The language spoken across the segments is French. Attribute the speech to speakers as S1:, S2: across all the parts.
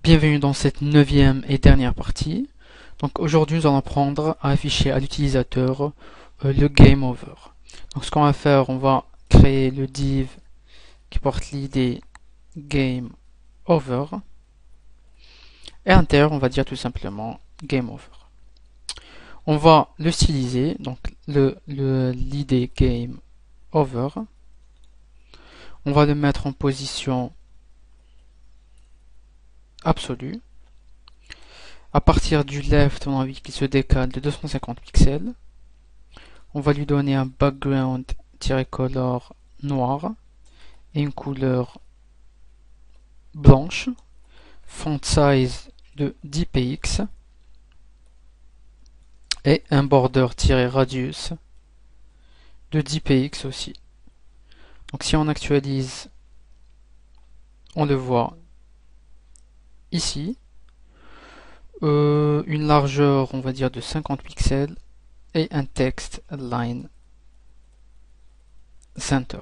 S1: Bienvenue dans cette neuvième et dernière partie. Donc aujourd'hui nous allons apprendre à afficher à l'utilisateur le Game Over. Donc ce qu'on va faire, on va créer le div qui porte l'id Game Over. Et à l'intérieur on va dire tout simplement Game Over. On va le styliser, donc l'id Game Over. On va le mettre en position absolue. À partir du left, on a envie qu'il se décale de 250 pixels. On va lui donner un background-color noir et une couleur blanche. Font size de 10 px et un border-radius de 10 px aussi. Donc si on actualise, on le voit ici. Une largeur, on va dire, de 50 pixels et un texte line center,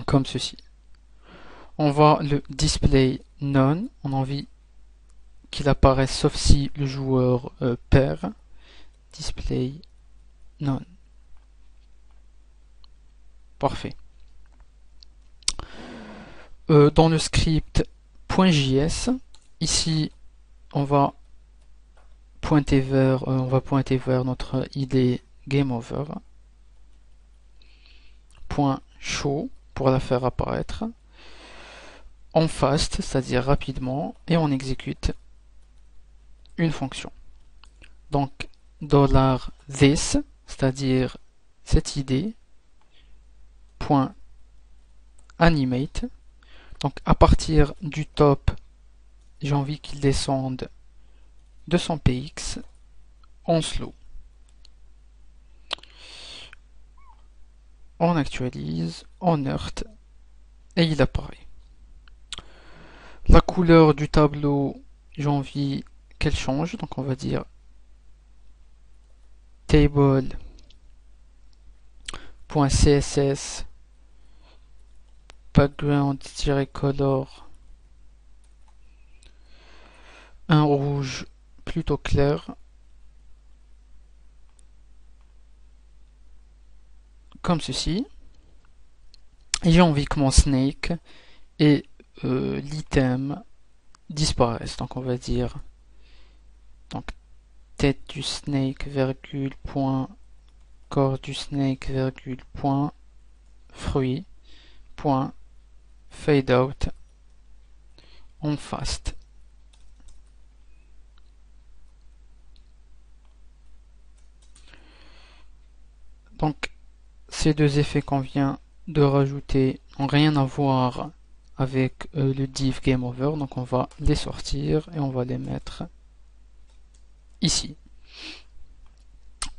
S1: comme ceci. On va le display none, on a envie qu'il apparaisse sauf si le joueur perd. Display none. Parfait. Dans le script .js, ici on va pointer vers notre id Game Over. .show pour la faire apparaître en fast, c'est-à-dire rapidement, et on exécute une fonction. Donc $this, c'est-à-dire cette idée, .animate. Donc à partir du top, j'ai envie qu'il descende 200 px en slow. On actualise, on heurte et il apparaît. La couleur du tableau, j'ai envie qu'elle change, donc on va dire table.css background-color un rouge plutôt clair, comme ceci. Et j'ai envie que mon snake et l'item disparaissent. Donc on va dire donc tête du snake, virgule, point, corps du snake, virgule, point, fruit, point, fade out, on fast. Donc ces deux effets qu'on vient de rajouter n'ont rien à voir avec le div Game Over, donc on va les sortir et on va les mettre ici.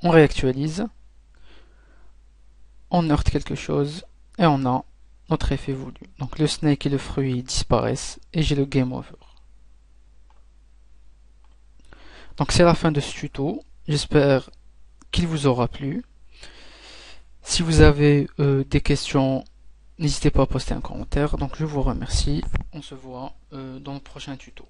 S1: On réactualise, on heurte quelque chose et on a notre effet voulu. Donc le snake et le fruit disparaissent et j'ai le Game Over. Donc c'est la fin de ce tuto, j'espère qu'il vous aura plu. Si vous avez des questions, n'hésitez pas à poster un commentaire. Donc je vous remercie. On se voit dans le prochain tuto.